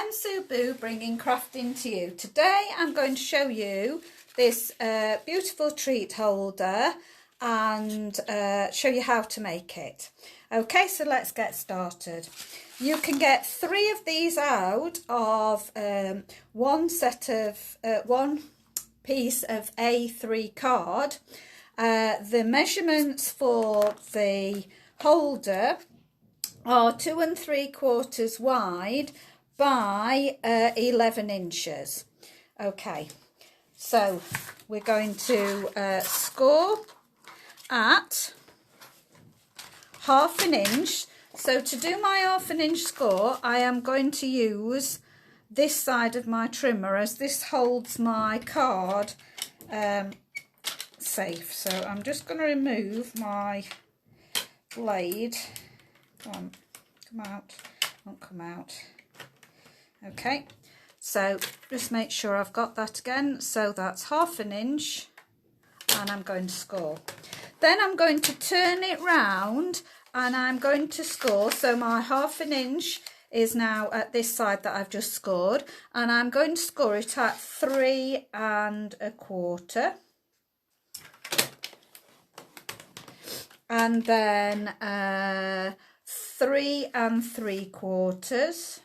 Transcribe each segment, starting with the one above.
I'm Sue Boo, bringing crafting to you. Today I'm going to show you this beautiful treat holder and show you how to make it. Okay, so let's get started. You can get 3 of these out of one piece of A3 card. The measurements for the holder are 2 3/4 wide by 11 inches. Okay, so we're going to score at 1/2 inch. So to do my 1/2 inch score, I am going to use this side of my trimmer as this holds my card safe. So I'm just going to remove my blade. Come out, won't come out. Okay, so just make sure I've got that again. So that's 1/2 inch, and I'm going to score. Then I'm going to turn it round and I'm going to score. So my 1/2 inch is now at this side that I've just scored, and I'm going to score it at 3 1/4. And then 3 3/4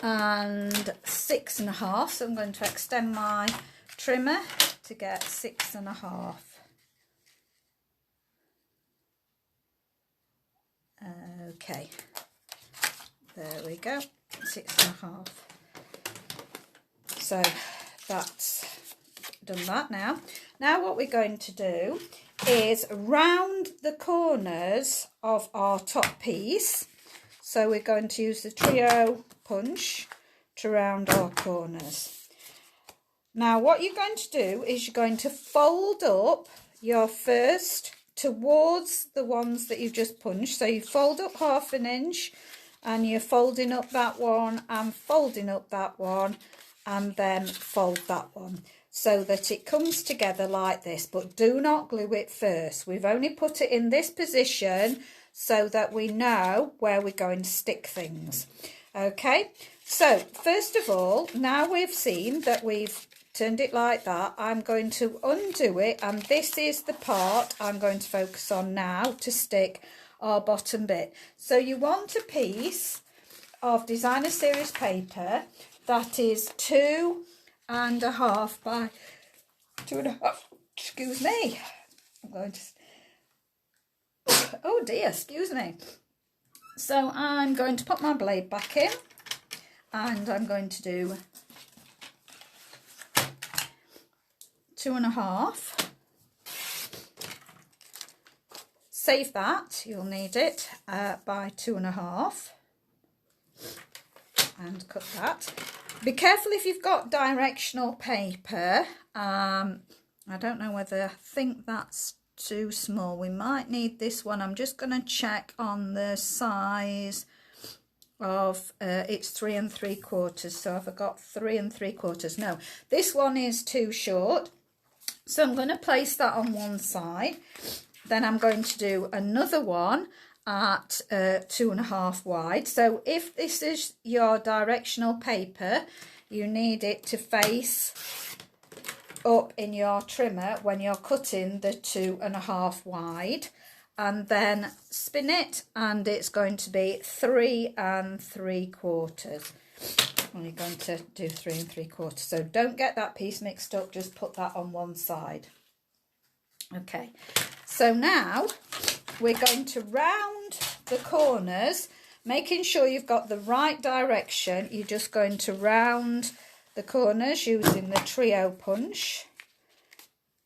and 6 1/2. So I'm going to extend my trimmer to get 6 1/2. Okay, there we go, 6 1/2. So that's done that now. Now what we're going to do is round the corners of our top piece. So we're going to use the trio punch to round our corners. Now what you're going to do is you're going to fold up your first towards the ones that you've just punched. So you fold up 1/2 inch and you're folding up that one and folding up that one and then fold that one, so that it comes together like this. But do not glue it first. We've only put it in this position so that we know where we're going to stick things. Okay, so first of all, now we've seen that we've turned it like that, I'm going to undo it, and this is the part I'm going to focus on now to stick our bottom bit. So you want a piece of designer series paper that is 2 1/2 by 2 1/2. Excuse me. I'm going to. Oh dear, excuse me. So I'm going to put my blade back in, and I'm going to do 2 1/2. Save that, you'll need it, by 2 1/2, and cut that. Be careful if you've got directional paper. I don't know whether, I think that's too small. We might need this one. I'm just going to check on the size of it's 3 3/4. So have I got 3 3/4? No, this one is too short. So I'm going to place that on one side. Then I'm going to do another one at 2 1/2 wide. So if this is your directional paper, you need it to face up in your trimmer when you're cutting the 2 1/2 wide, and then spin it, and it's going to be 3 3/4. And you're going to do 3 3/4. So don't get that piece mixed up, just put that on one side. Okay, so now we're going to round the corners, making sure you've got the right direction. You're just going to round the corners using the trio punch,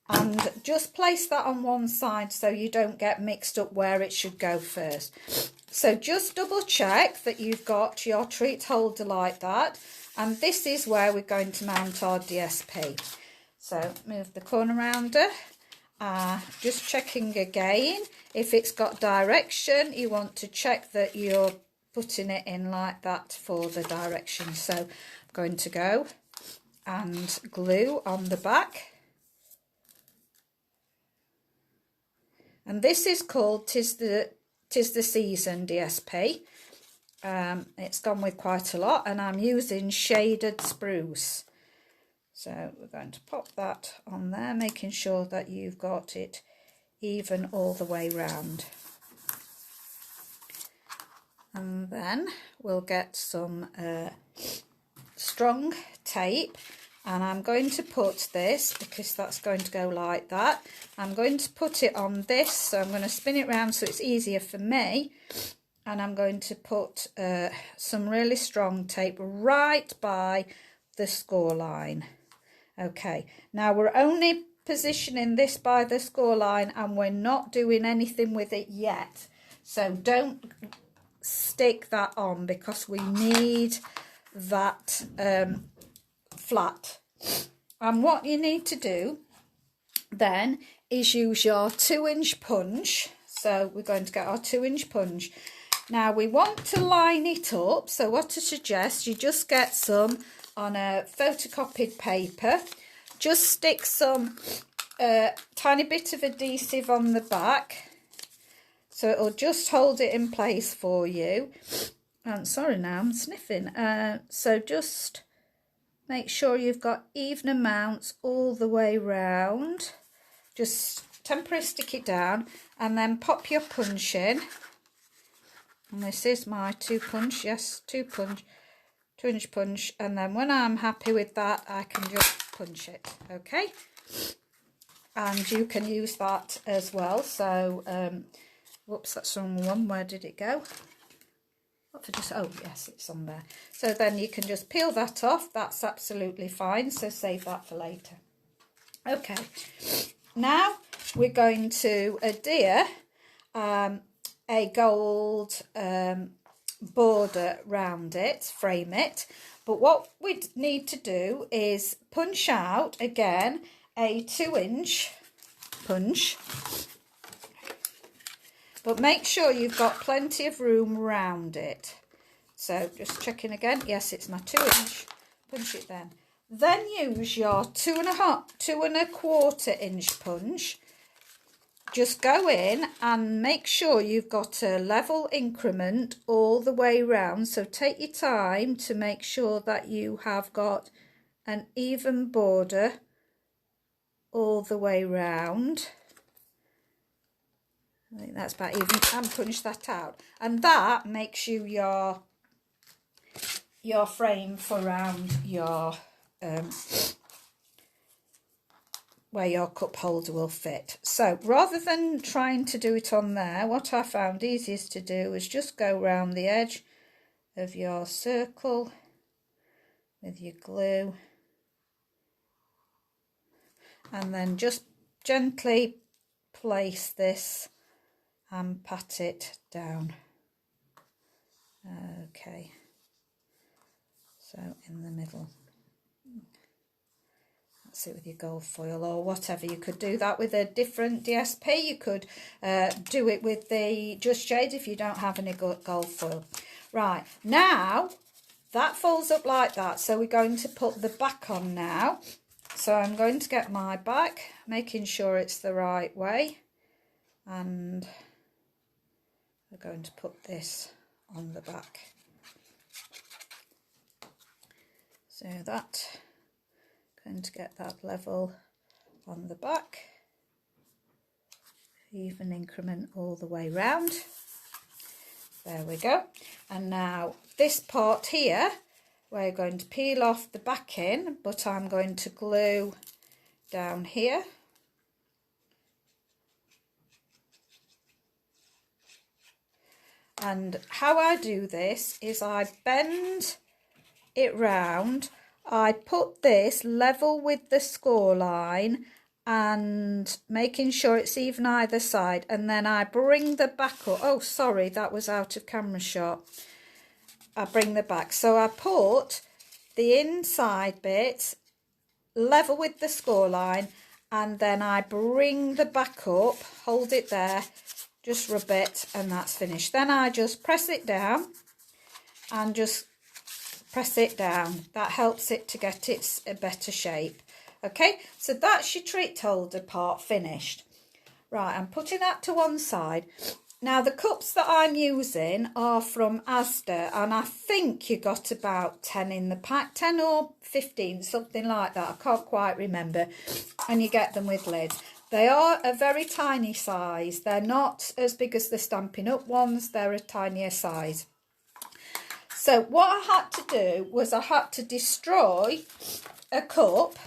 and just place that on one side so you don't get mixed up where it should go first. So just double check that you've got your treat holder like that, and this is where we're going to mount our DSP. So move the corner rounder. Just checking again if it's got direction. You want to check that you're putting it in like that for the direction. So I'm going to go and glue on the back, and this is called Tis the Season DSP. It's gone with quite a lot, and I'm using shaded spruce. So we're going to pop that on there, making sure that you've got it even all the way round. And then we'll get some strong tape, and I'm going to put this, because that's going to go like that, I'm going to put it on this, so I'm going to spin it round so it's easier for me, and I'm going to put some really strong tape right by the score line. Okay, now we're only positioning this by the score line, and we're not doing anything with it yet, so don't stick that on, because we need that flat. And what you need to do then is use your 2-inch punch. So we're going to get our 2-inch punch. Now we want to line it up, so what I suggest, you just get some on a photocopied paper, just stick some tiny bit of adhesive on the back, so it'll just hold it in place for you. And sorry, now I'm sniffing. So just make sure you've got even amounts all the way round. Just temporarily stick it down, and then pop your punch in. And this is my 2-punch, yes, 2-inch punch. And then when I'm happy with that, I can just punch it, okay? And you can use that as well. So, whoops, that's the wrong one. Where did it go? Oh, yes, it's on there. So then you can just peel that off. That's absolutely fine. So save that for later. Okay. Now we're going to adhere a gold border round it, frame it. But what we need to do is punch out again a 2-inch punch. But make sure you've got plenty of room round it. So just checking again. Yes, it's my 2-inch. Punch it then. Then use your 2¼ inch punch. Just go in and make sure you've got a level increment all the way round. So take your time to make sure that you have got an even border all the way round. I think that's about even, and punch that out, and that makes you your frame for around your where your cup holder will fit. So rather than trying to do it on there, what I found easiest to do is just go round the edge of your circle with your glue, and then just gently place this and pat it down. Okay, so in the middle. That's it with your gold foil or whatever. You could do that with a different DSP. You could do it with the Just Jade if you don't have any gold foil. Right, now that folds up like that, so we're going to put the back on now. So I'm going to get my back, making sure it's the right way, and we're going to put this on the back. So that, going to get that level on the back, even increment all the way round. There we go. And now this part here, we're going to peel off the backing, but I'm going to glue down here. And how I do this is I bend it round, I put this level with the score line and making sure it's even either side, and then I bring the back up. Oh, sorry, that was out of camera shot. I bring the back. So I put the inside bit level with the score line, and then I bring the back up, hold it there, just rub it, and that's finished. Then I just press it down and just press it down. That helps it to get its a better shape. Okay, so that's your treat holder part finished. Right, I'm putting that to one side. Now the cups that I'm using are from Asda, and I think you got about 10 in the pack, 10 or 15, something like that. I can't quite remember. And you get them with lids. They are a very tiny size. They're not as big as the Stampin' Up ones. They're a tinier size. So what I had to do was I had to destroy a cup.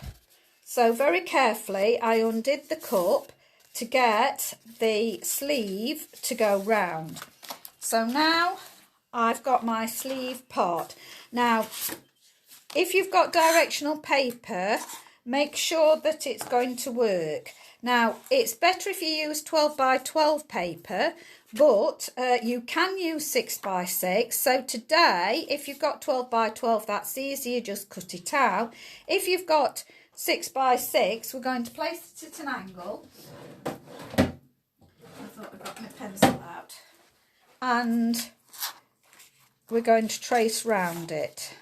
So very carefully I undid the cup to get the sleeve to go round. So now I've got my sleeve part. Now, if you've got directional paper, make sure that it's going to work. Now, it's better if you use 12 by 12 paper, but you can use 6 by 6. So today, if you've got 12 by 12, that's easy, you just cut it out. If you've got 6 by 6, we're going to place it at an angle. I thought I got my pencil out. And we're going to trace round it.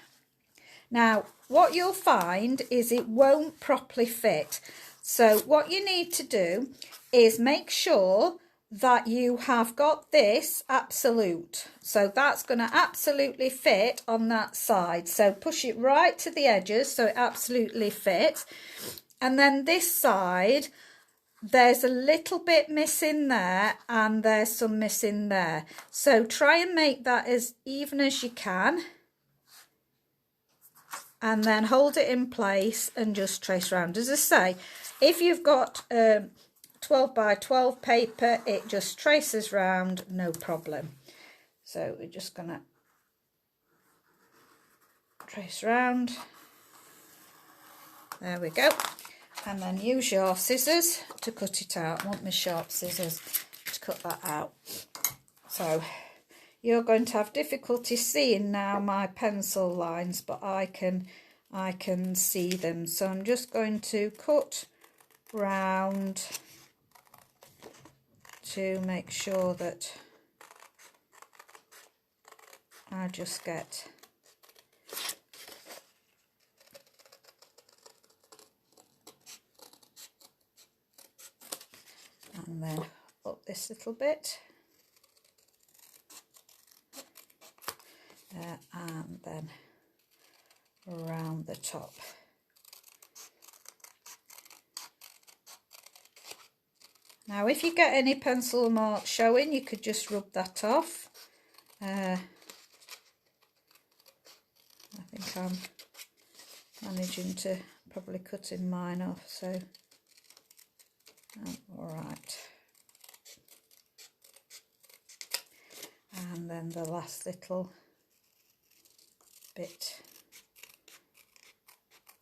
Now, what you'll find is it won't properly fit. So what you need to do is make sure that you have got this absolute. So that's going to absolutely fit on that side. So push it right to the edges so it absolutely fits. And then this side, there's a little bit missing there and there's some missing there. So try and make that as even as you can. And then hold it in place and just trace around. As I say, if you've got 12 by 12 paper, it just traces round, no problem. So we're just going to trace round. There we go. And then use your scissors to cut it out. I want my sharp scissors to cut that out. So you're going to have difficulty seeing now my pencil lines, but I can see them. So I'm just going to cut round to make sure that I just get and then up this little bit and then around the top. Now if you get any pencil marks showing, you could just rub that off. I think I'm managing to probably cutting mine off, so alright. And then the last little bit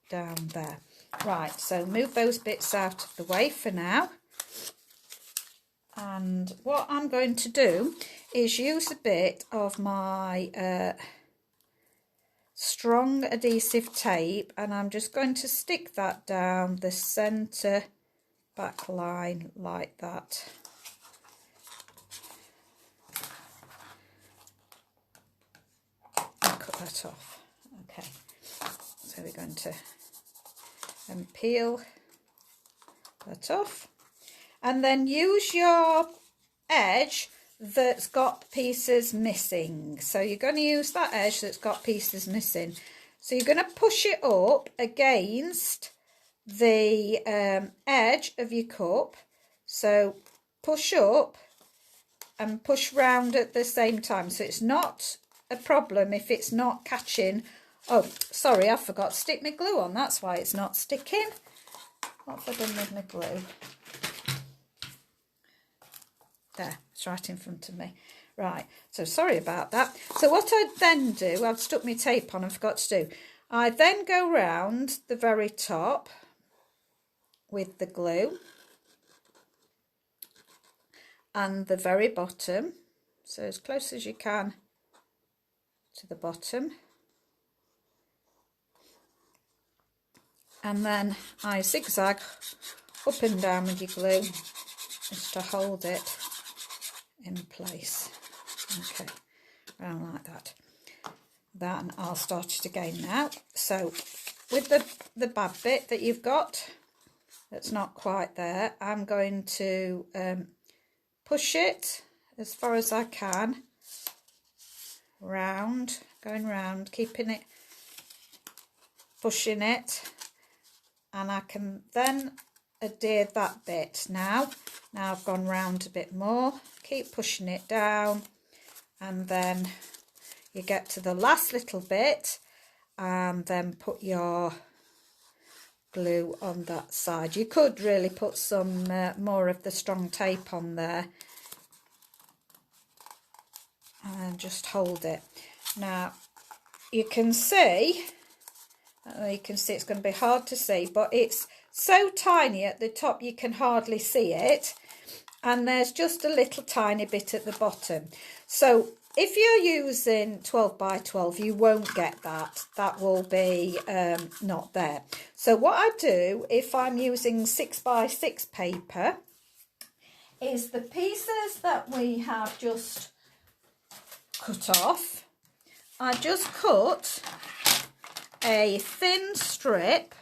down there. Right, so move those bits out of the way for now. And what I'm going to do is use a bit of my strong adhesive tape, and I'm just going to stick that down the centre back line like that. And cut that off. Okay, so we're going to peel that off. And then use your edge that's got pieces missing. So you're going to use that edge that's got pieces missing. So you're going to push it up against the edge of your cup. So push up and push round at the same time. So it's not a problem if it's not catching. Oh, sorry, I forgot to stick my glue on. That's why it's not sticking. What have I done with my glue? There, it's right in front of me. Right, so sorry about that. So what I then do, I've stuck my tape on and forgot to do. I then go round the very top with the glue and the very bottom, so as close as you can to the bottom. And then I zigzag up and down with your glue just to hold it in place. Okay, around like that. Then I'll start it again now. So with the bad bit that you've got that's not quite there, I'm going to push it as far as I can, round, going round, keeping it, pushing it, and I can then adhere that bit now. Now I've gone round a bit more, keep pushing it down, and then you get to the last little bit and then put your glue on that side. You could really put some more of the strong tape on there and just hold it. Now you can see it's going to be hard to see, but it's so tiny at the top you can hardly see it, and there's just a little tiny bit at the bottom. So if you're using 12 by 12, you won't get that. That will be not there. So what I do if I'm using 6 by 6 paper is the pieces that we have just cut off, I just cut a thin strip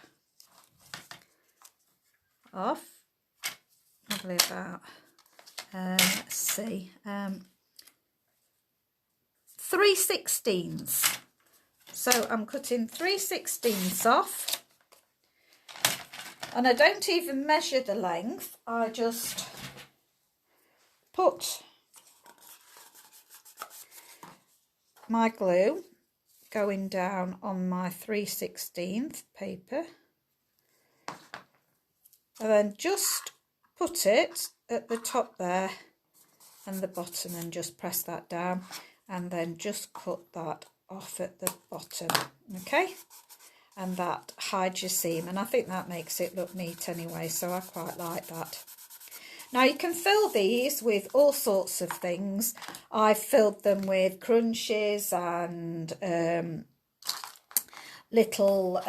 off, probably about, let's see, 3/16. So I'm cutting 3/16 off, and I don't even measure the length, I just put my glue going down on my 3/16 paper, and then just put it at the top there and the bottom, and just press that down, and then just cut that off at the bottom, okay? And that hides your seam, and I think that makes it look neat anyway, so I quite like that. Now you can fill these with all sorts of things. I've filled them with crunches and little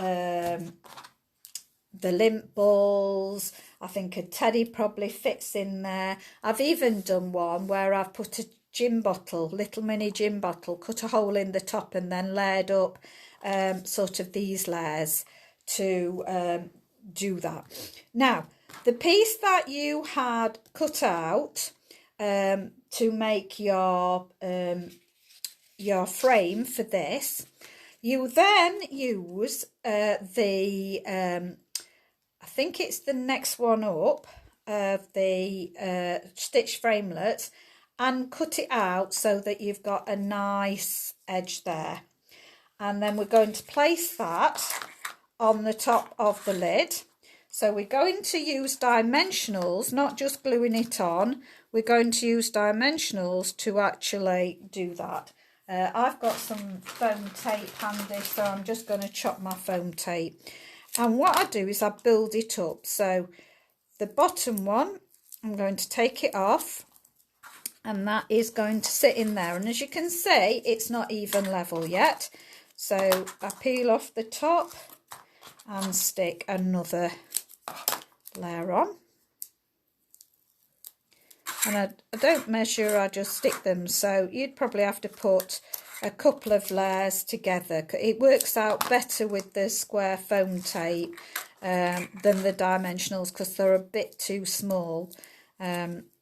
the lint balls. I think a teddy probably fits in there. I've even done one where I've put a gin bottle, little mini gin bottle, cut a hole in the top and then layered up sort of these layers to do that. Now, the piece that you had cut out to make your frame for this, you then use I think it's the next one up of the stitch framelets, and cut it out so that you've got a nice edge there. And then we're going to place that on the top of the lid. So we're going to use dimensionals, not just gluing it on. We're going to use dimensionals to actually do that. I've got some foam tape handy, so I'm just going to chop my foam tape. And what I do is I build it up. So the bottom one, I'm going to take it off, and that is going to sit in there. And as you can see, it's not even level yet. So I peel off the top and stick another layer on. And I don't measure, I just stick them. So you'd probably have to put a couple of layers together. It works out better with the square foam tape than the dimensionals, because they're a bit too small.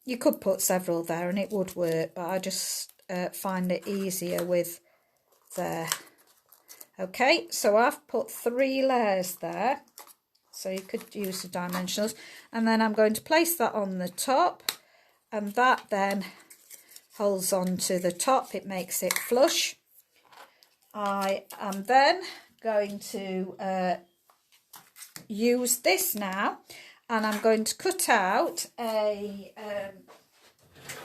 You could put several there and it would work, but I just find it easier with there. Okay, so I've put 3 layers there, so you could use the dimensionals, and then I'm going to place that on the top, and that then holds on to the top, it makes it flush. I am then going to use this now, and I'm going to cut out a I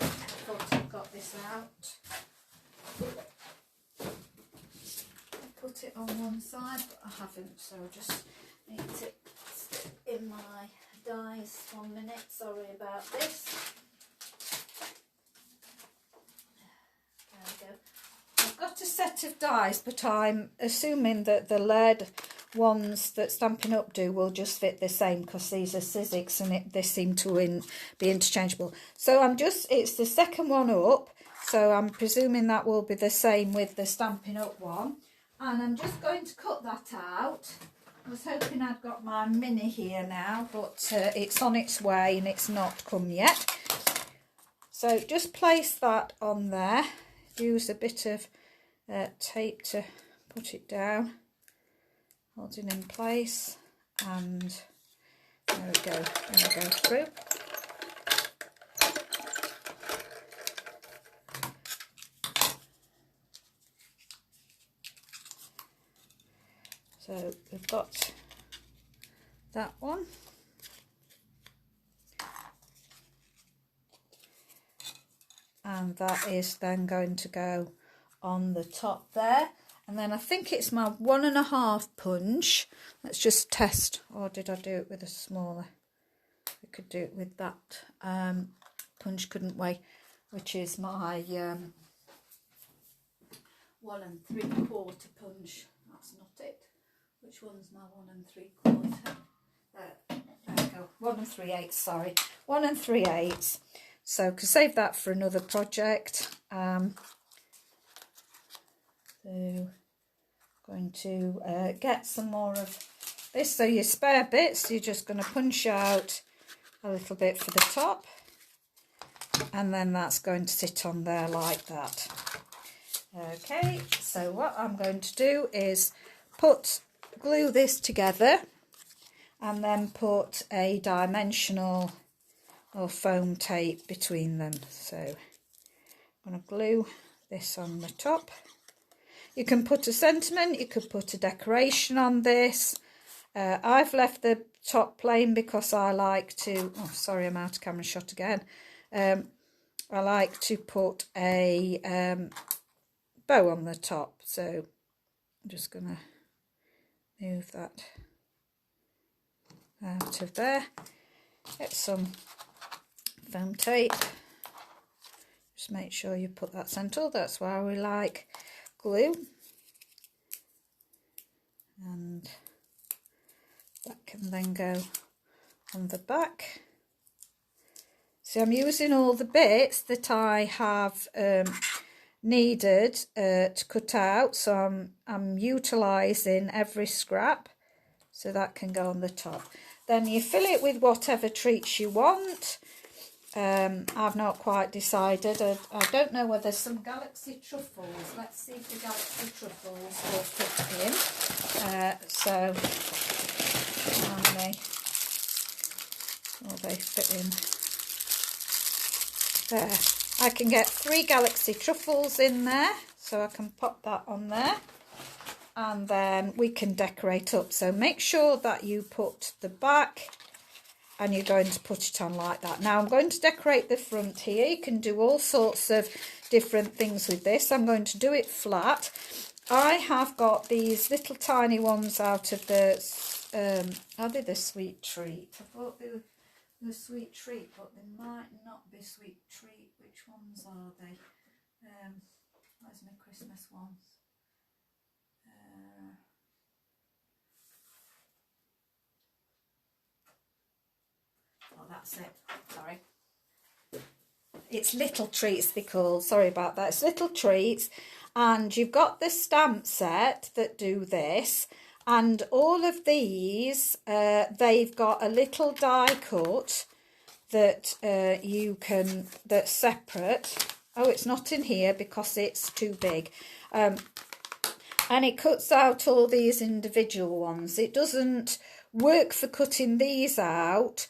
thought I've got this out. Put it on one side, but I haven't, so I just need to stick in my dies. 1 minute, sorry about this. There we go. I've got a set of dies, but I'm assuming that the lead ones that Stampin' Up do will just fit the same, because these are Sizzix and they seem to be interchangeable. So it's the second one up, so I'm presuming that will be the same with the Stampin' Up one. And I'm just going to cut that out. I was hoping I'd got my mini here now, but it's on its way and it's not come yet. So just place that on there. Use a bit of tape to put it down, hold it in place, and there we go. There we go through. So we've got that one. And that is then going to go on the top there. And then I think it's my 1.5 punch. Let's just test. Or did I do it with a smaller? I could do it with that punch, couldn't we? Which is my 1 3/4 punch. That's not it. Which one's my 1 3/4? There we go. 1 3/8. Sorry, 1 3/8. So could save that for another project. So going to get some more of this. So your spare bits, you're just going to punch out a little bit for the top, and then that's going to sit on there like that. Okay, so what I'm going to do is glue this together and then put a dimensional or foam tape between them. So I'm going to glue this on the top. You can put a sentiment, you could put a decoration on this. I've left the top plain because I like to, oh sorry, I'm out of camera shot again. I like to put a bow on the top, so I'm just going to move that out of there. Get some foam tape. Just make sure you put that centre. That's why we like glue. And that can then go on the back. So I'm using all the bits that I have needed to cut out, so I'm utilising every scrap, so that can go on the top. Then you fill it with whatever treats you want. I've not quite decided. I don't know whether some galaxy truffles. Let's see if the galaxy truffles will fit in. So how many will they fit in? There. I can get 3 galaxy truffles in there, so I can pop that on there, and then we can decorate up. So make sure that you put the back, and you're going to put it on like that. Now I'm going to decorate the front here. You can do all sorts of different things with this. I'm going to do it flat. I have got these little tiny ones out of the, are they the sweet treat? I thought they were the sweet treat, but they might not be sweet treat. Which ones are they? Where's my Christmas ones? Oh, that's it. Sorry. It's little treats they're called. Sorry about that. It's little treats. And you've got the stamp set that do this. And all of these, they've got a little die cut that that's separate. Oh, it's not in here because it's too big. And it cuts out all these individual ones. It doesn't work for cutting these out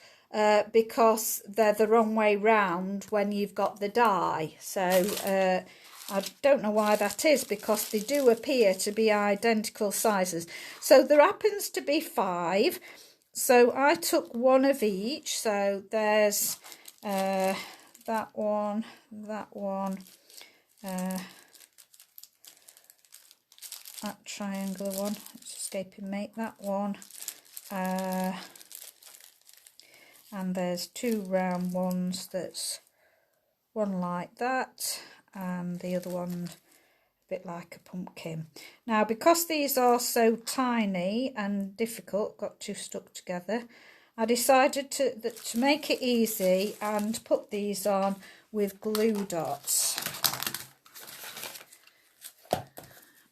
because they're the wrong way round when you've got the die. So I don't know why that is, because they do appear to be identical sizes. So there happens to be 5. So I took 1 of each. So there's that one, that triangular one, it's escaping me, that one, and there's 2 round ones, that's one like that and the other one a bit like a pumpkin. Now because these are so tiny and difficult, got 2 stuck together, I decided to make it easy and put these on with glue dots.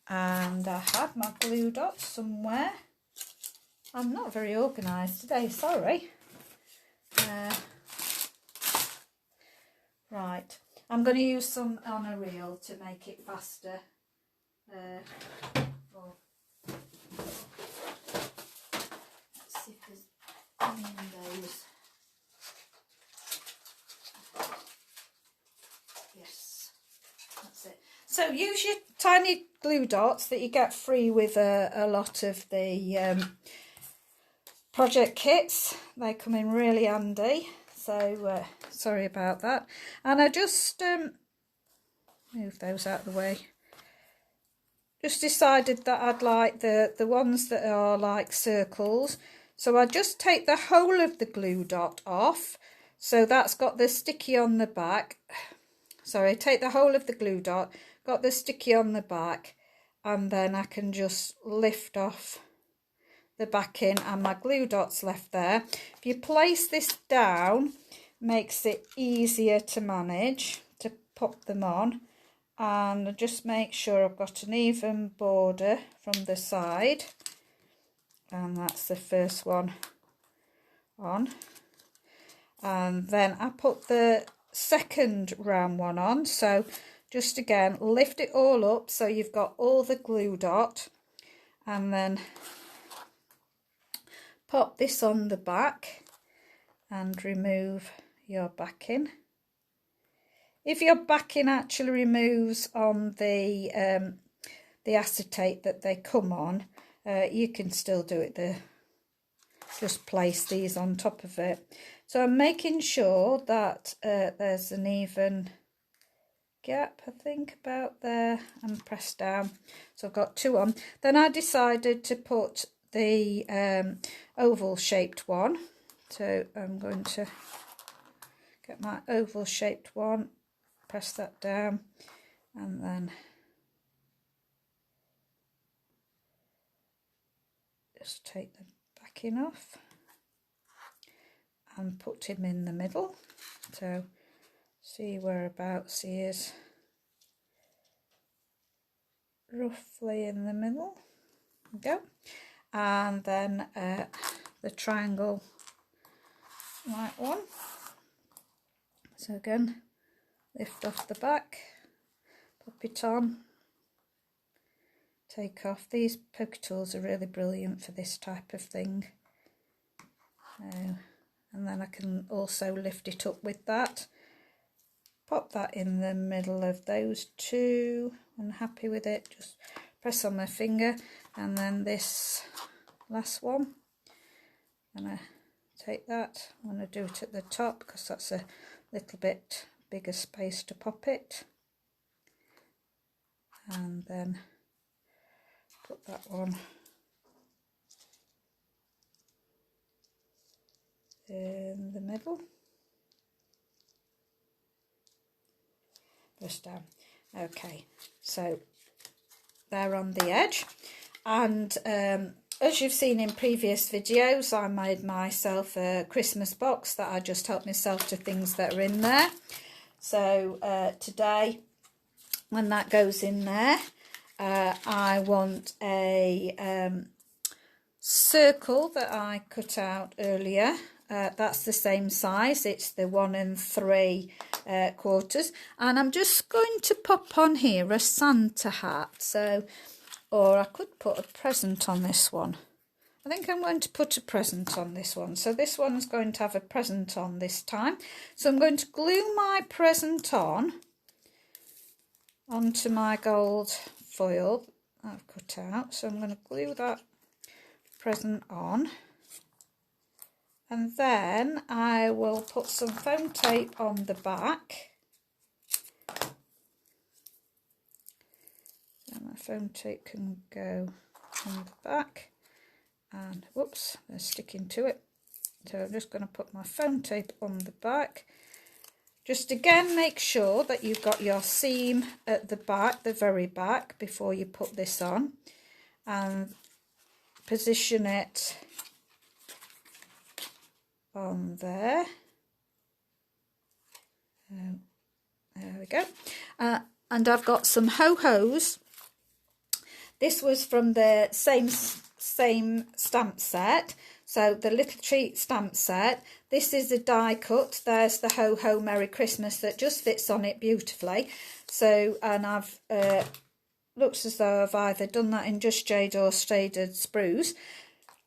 And I have my glue dots somewhere. I'm not very organised today, sorry. Right, I'm going to use some on a reel to make it faster. Oh. Let's see if there's any in those. Yes, that's it. So use your tiny glue dots that you get free with a lot of the project kits. They come in really handy. So sorry about that. And I just move those out of the way. Just decided that I'd like the ones that are like circles. So I just take the whole of the glue dot off. So that's got the sticky on the back. Sorry, take the whole of the glue dot, got the sticky on the back, and then I can just lift off the backing and my glue dot's left there. If you place this down, makes it easier to manage, to pop them on. And just make sure I've got an even border from the side, and that's the first one on. And then I put the second round one on, so just again lift it all up so you've got all the glue dot, and then pop this on the back and remove your backing. If your backing actually removes on the acetate that they come on, you can still do it there. Just place these on top of it. So I'm making sure that there's an even gap, I think, about there, and press down. So I've got two on. Then I decided to put the oval shaped one. So I'm going to get my oval shaped one, press that down, and then just take the backing off and put him in the middle. So see whereabouts he is, roughly in the middle. There we go. And then the triangle like one. So again, lift off the back, pop it on, take off. These poker tools are really brilliant for this type of thing. And then I can also lift it up with that. Pop that in the middle of those two. I'm happy with it. Just press on my finger, and then this last one, and I take that. I'm going to do it at the top because that's a little bit bigger space to pop it, and then put that one in the middle, just down. Okay, so they're on the edge, and as you've seen in previous videos, I made myself a Christmas box that I just helped myself to things that are in there. So today, when that goes in there, I want a circle that I cut out earlier. That's the same size. It's the 1 3/4, and I'm just going to pop on here a Santa hat. So, or I could put a present on this one. I think I'm going to put a present on this one. So this one's going to have a present on this time. So I'm going to glue my present on onto my gold foil I've cut out. So I'm going to glue that present on, and then I will put some foam tape on the back. So my foam tape can go on the back, and whoops, they're sticking to it. So I'm just going to put my foam tape on the back. Just again make sure that you've got your seam at the back, the very back, before you put this on, and position it on there. There we go. And I've got some ho-hos. This was from the same stamp set. So the little treat stamp set, this is a die cut. There's the Ho Ho Merry Christmas that just fits on it beautifully. So, and I've, looks as though I've either done that in Just Jade or Shaded Spruce.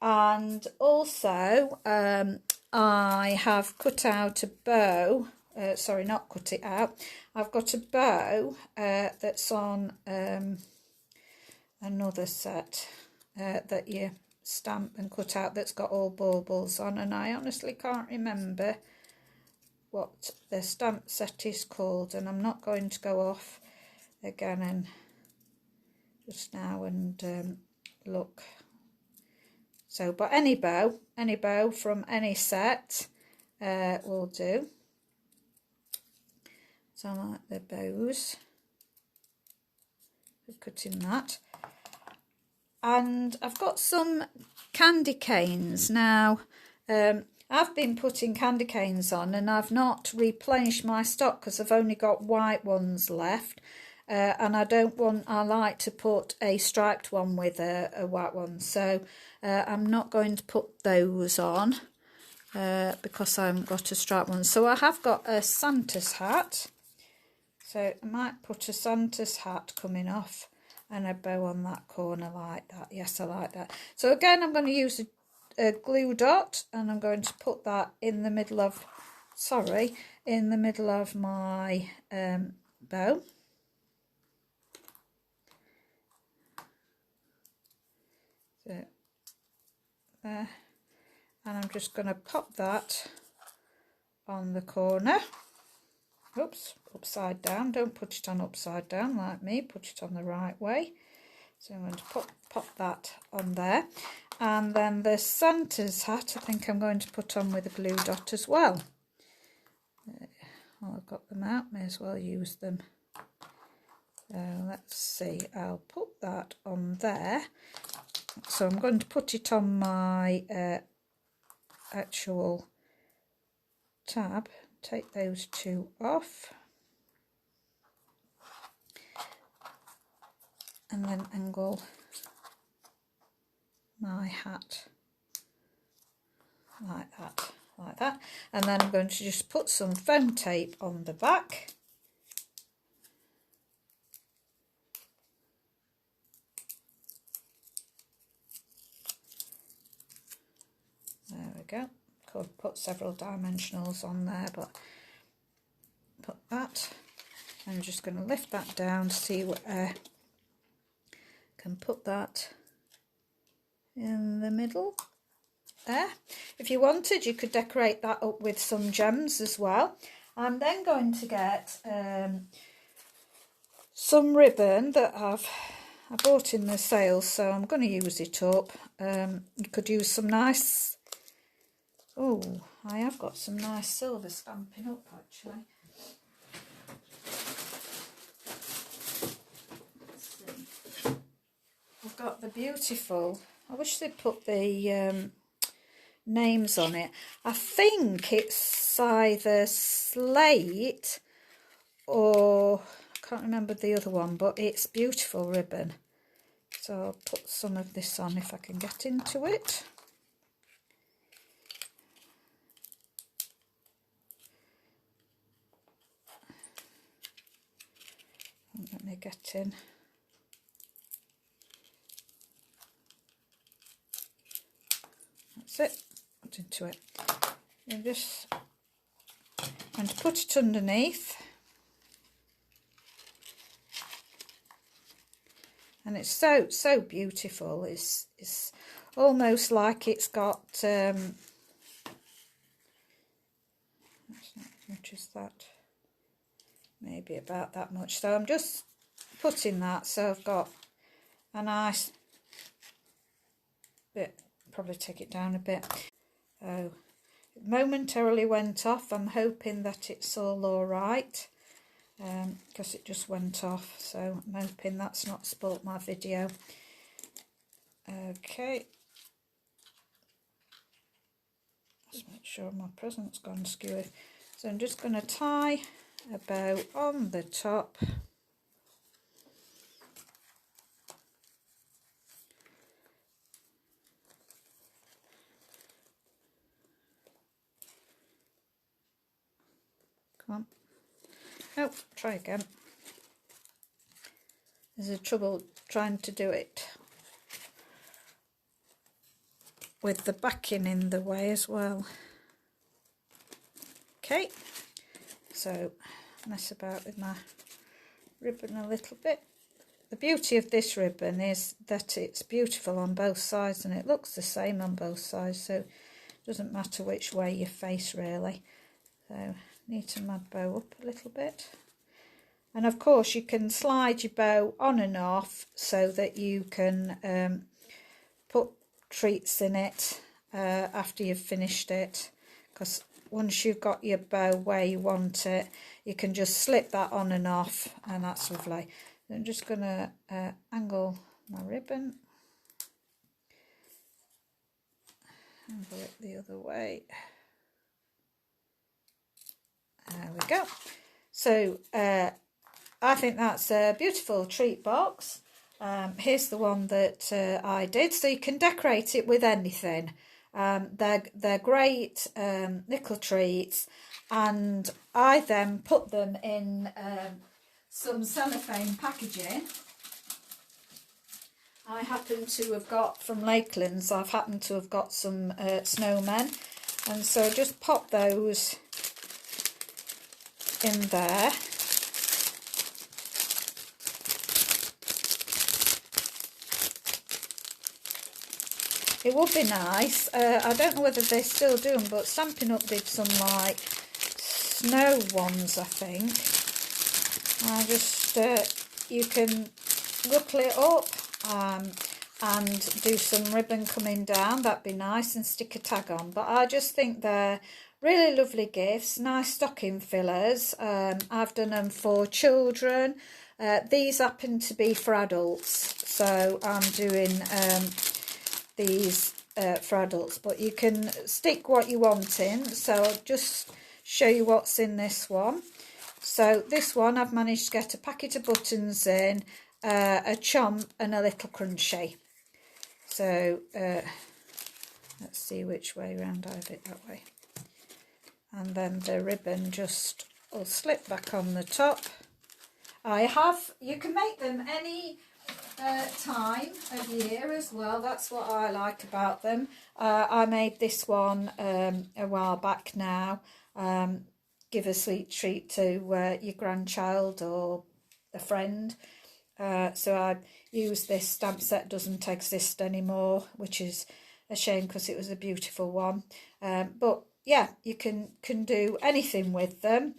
And also I have cut out a bow, sorry, not cut it out. I've got a bow that's on another set that you stamp and cut out that's got all baubles on, and I honestly can't remember what the stamp set is called, and I'm not going to go off again and just now and look. So, but any bow from any set will do. So I like the bows, cutting that. And I've got some candy canes now. I've been putting candy canes on and I've not replenished my stock because I've only got white ones left. And I like to put a striped one with a white one. So I'm not going to put those on because I haven't got a striped one. So I have got a Santa's hat. So I might put a Santa's hat coming off and a bow on that corner like that. Yes, I like that. So again, I'm going to use a glue dot and I'm going to put that in the middle of, in the middle of my bow. So there. And I'm just going to pop that on the corner. Oops, upside down. Don't put it on upside down like me. Put it on the right way. So I'm going to pop that on there. And then the Santa's hat, I think I'm going to put on with a glue dot as well. Well, I've got them out. May as well use them. Let's see. I'll put that on there. So I'm going to put it on my actual tab. Take those two off and then angle my hat like that, and then I'm going to just put some foam tape on the back. There we go. Could put several dimensionals on there, but put that. I'm just going to lift that down to see what I can put that in the middle there. If you wanted, you could decorate that up with some gems as well. I'm then going to get some ribbon that I bought in the sale, so I'm going to use it up. You could use some nice. Oh, I have got some nice silver Stampin' Up actually. Let's see. I've got the beautiful, I wish they'd put the names on it. I think it's either slate or, I can't remember the other one, but it's beautiful ribbon. So I'll put some of this on if I can get into it. Let me get in. That's it. Put into it. I'm just going to put it underneath. And it's so beautiful. It's almost like it's got that's not as much as that. Maybe about that much. So I'm just putting that so I've got a nice bit. Probably take it down a bit. Oh, it momentarily went off. I'm hoping that it's all right because it just went off. So I'm hoping that's not spoilt my video. Okay. Just make sure my present's gone skewy. So I'm just going to tie a bow on the top. Come on. Oh, try again. There's a trouble trying to do it with the backing in the way as well. Okay, so mess about with my ribbon a little bit. The beauty of this ribbon is that it's beautiful on both sides and it looks the same on both sides, so it doesn't matter which way you face really. So neaten my bow up a little bit. And of course you can slide your bow on and off so that you can put treats in it after you've finished it, because once you've got your bow where you want it, you can just slip that on and off, and that's lovely. I'm just going to angle my ribbon, angle it the other way. There we go. So I think that's a beautiful treat box. Here's the one that I did, so you can decorate it with anything. They're great little treats, and I then put them in some cellophane packaging. I happen to have got from Lakelands, I've happened to have got some snowmen, and so just pop those in there. It would be nice, I don't know whether they still do them, but Stampin' Up did some like snow ones, I think. I just, you can ruckle it up and do some ribbon coming down, that'd be nice, and stick a tag on. But I just think they're really lovely gifts, nice stocking fillers. I've done them for children. These happen to be for adults, so I'm doing these for adults, but you can stick what you want in. So I'll just show you what's in this one. So this one I've managed to get a packet of buttons in, a chomp and a little crunchy. So let's see which way round I have it, that way. And then the ribbon just will slip back on the top. You can make them any time of year as well, that's what I like about them. I made this one a while back now. Give a sweet treat to your grandchild or a friend. So I use this stamp set, doesn't exist anymore, which is a shame because it was a beautiful one. But yeah, you can do anything with them.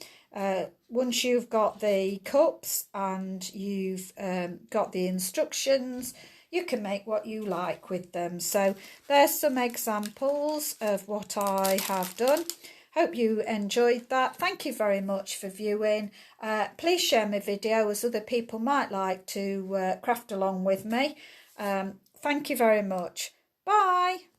Once you've got the cups and you've got the instructions, you can make what you like with them. So there's some examples of what I have done. Hope you enjoyed that. Thank you very much for viewing. Please share my video as other people might like to craft along with me. Thank you very much. Bye.